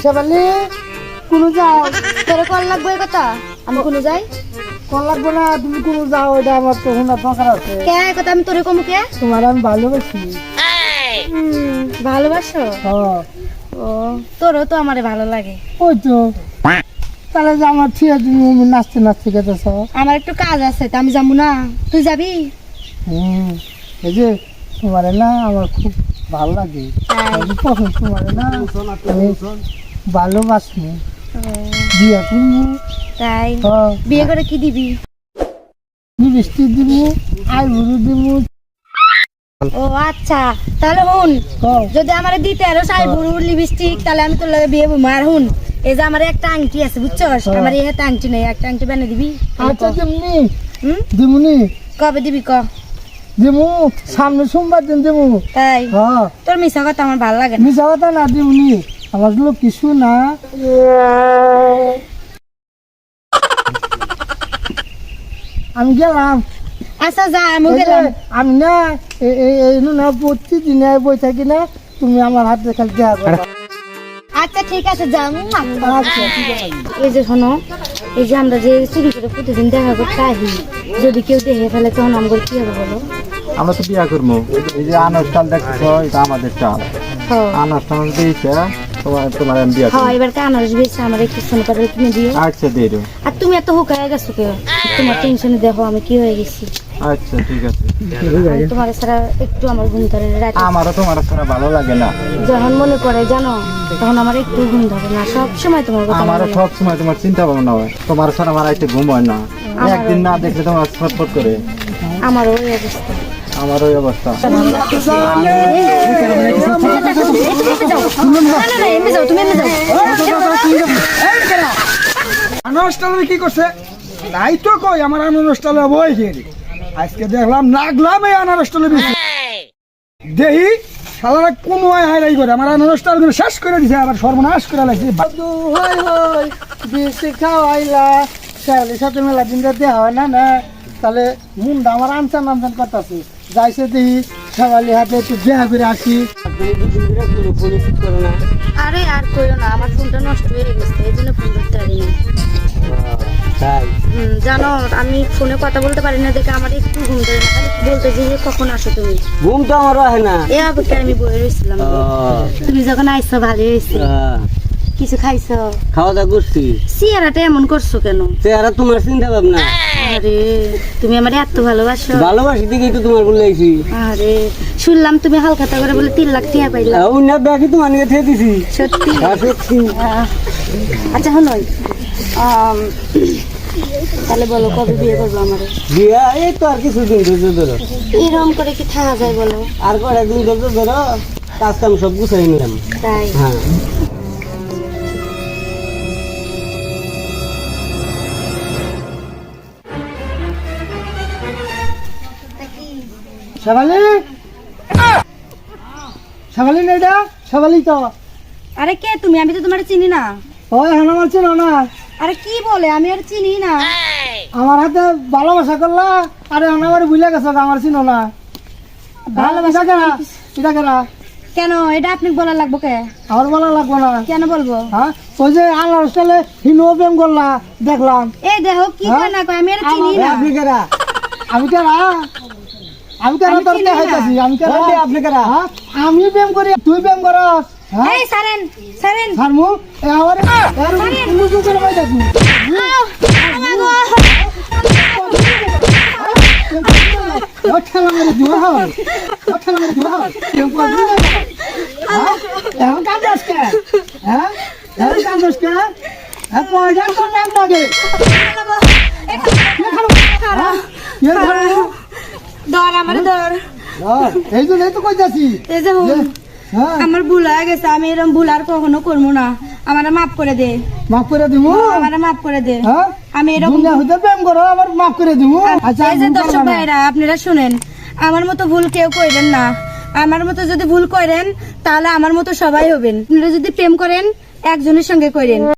শেফালি কোনো যাও তোর কল লাগবে কথা আমি কোনো যাই কল লাগবে না, তুমি কোনো যাও, এটা আমার তো শোনার দরকার আছে। কে কথা আমি তোরে কমু কে তোমার আমি ভালোবাসি। ভালোবাসো? হ্যাঁ। ও তোরও তো আমারে ভালো লাগে। ওই তো তাহলে যে আমার ঠিক তুমি নাচতে নাচতে গেতেছ। আমার একটু কাজ আছে, তা আমি যাবো না, তুই যাবি? এই যে তোমার না আমার খুব ভালো লাগে, পছন্দ তোমার না, আমি ভালোবাসি। বিয়ে করবো। তাই বিয়ে করে কি দিবি? লিপস্টিক দিব, আইব্রো দিব। ও আচ্ছা, তাহলে হুন, যদি আমার দিতে আরো আইব্রো লিপস্টিক, তাহলে আমি তোর লাগে বিয়ে করবো। আর হুন, এই যে আমার একটা আংটি আছে বুঝছস, আমার এই হাতে আংটি নেই, একটা আংটি বানিয়ে দিবি? আচ্ছা দিমনি দিমনি। কবে দিবি ক? দিমু সামনে সোমবার দিন দিমু। তাই? হ্যাঁ। তোর মিশা কথা আমার ভালো লাগে না। মিশা কথা না দিমনি, আমার গুলো কিছু না। আমি গেলাম। আচ্ছা যা, আমি গেলাম। আমি না এই না প্রতিদিন বই থাকি না, তুমি আমার হাতে খালি দেয়া করো। আচ্ছা ঠিক আছে যাও। আচ্ছা ঠিক আছে। এই যে শোনো, এই যে আমরা যে চুরি করে প্রতিদিন দেখা করতে আসি, যদি কেউ দেখে ফেলে তখন আমাদের কি হবে বলো? আমরা তো বিয়া করবো। এই যে আনার চাল দেখছো, এটা আমাদের চাল। আনার চাল দিয়েছে তোমার আমি বিয়া হ্যাঁ, এবার আনারস বেশি আমার একটু ফোন করে কিনে দিও। আচ্ছা দিয়ে দেবো। আর তুমি এত হুকায় গেছো কেউ? তোমার টেনশনে দেখো আমি কি হয়ে গেছি। আচ্ছা ঠিক আছে। তোমার ছাড়া একটু আমার ঘুম ধরে না রাতে। আমারও তোমার ছাড়া ভালো লাগে না। যখন মনে করে জানো, তখন আমার একটু ঘুম ধরে না, সব সময় তোমার কথা আমারও সব সময় তোমার চিন্তা ভাবনা হয়। তোমার ছাড়া আমার একটু ঘুম হয় না, একদিন না দেখলে তোমার ছটফট করে। আমারও ওই অবস্থা। আমার ওই অবস্থা। আনারসটালে কি করছে? নাই তো কই আমার আনারসটালে বই খেয়ে আজকে দেখলাম লাগলাম এই আনারসটালে বেশি দেহি সালারা কোন হাইরাই করে আমার আনারসটাল শেষ করে দিছে, আবার সর্বনাশ করে লাগছে। বেশি খাওয়াইলা শেফালির সাথে মেলা দিন দেওয়া হয় না না, তাহলে মুন্ডা আমার আনসান আনসান করতেছে। যাইছে দেখি শেফালি হাতে একটু দেহা করে আসি। আরে আর কইও না, আমার ফোনটা নষ্ট হয়ে গেছে, এই জন্য ফোন করতে পারি না। জানো আমি ফোনে কথা বলতে পারি না দেখে আমার একটু ঘুম ধরে না, খালি বলতে যে কখন আসো তুমি। ঘুম তো আমারও হয় না। এই অপেক্ষায় আমি বয়ে রয়েছিলাম, তুমি যখন আইসো ভালোই হয়েছে। কিছু খাইছো? খাওয়া দাওয়া করছি। চেহারাটা এমন করছো কেন? চেহারা তোমার চিন্তা ভাবনা। আরে তুমি আমার এত ভালোবাসো। ভালোবাসি দিকেই তো তোমার বলে আইছি। আরে শুনলাম তুমি হালখাতা করে বলে 3 লাখ টাকা পাইলা। অন্য ব্যাগই তোমার নিয়ে থেকে দিছি। সত্যি? সত্যি। আচ্ছা হলোই, তাহলে বলো কবে বিয়ে করবো আমারে? বিয়া এই তো আর কিছুদিন ধরো। এরকম করে কি থাকা যায় বলো? আর কয়েকদিন ধরো কাজ কাম সব গুছাই নিলাম। তাই? হ্যাঁ। শেফালি শেফালি না, এটা শেফালি তো। আরে কে তুমি? আমি তো তোমার চিনি না। ওই হ্যাঁ আমার ছিল না। আরে কি বলে, আমি আর চিনি না। আমার হাতে ভালোবাসা করলা, আরে আমার ভুলে গেছো, আমার চিনো না। ভালোবাসা এটা কেনা কেন? এটা আপনি বলা লাগবো কে? আমার বলা লাগবো না। কেন বলবো? হ্যাঁ ওই যে আনারস চালে হিনো প্রেম করলা দেখলাম। এই দেখো কি কয় না কয়, আমি আর চিনি না। আমি কেনা আমি কেনা আমি কেনা তোর দেখাইতাছি। আমি কেনা আপনি কেনা? আমি প্রেম করি, তুই প্রেম করস? এই সারেন সারেন হারমু আমার মুজু করে ভাই দেখু। ওঠালা মেরে দিও হয়, ওঠালা মেরে দিও হয়। কেউ করবি না? এখন কাজ আসছে, হ্যাঁ এখন কাজ আসছে। পয়সা তো নাম লাগে। দর আমার দর। এই জন্যই তো কইতাছি। এই যে আমার ভুল হয়ে গেছে, আমি এরকম ভুল আর কখনো করবো না, আমার মাফ করে দে। মাফ করে দিমু? আমার মাফ করে দে। হ্যাঁ আমি এরকম দুনিয়া হইতে প্রেম করো, আবার মাফ করে দিমু। আচ্ছা এই যে দর্শক ভাইরা আপনারা শুনেন, আমার মতো ভুল কেউ করেন না। আমার মতো যদি ভুল করেন তাহলে আমার মতো সবাই হবেন। আপনারা যদি প্রেম করেন একজনের সঙ্গে করেন।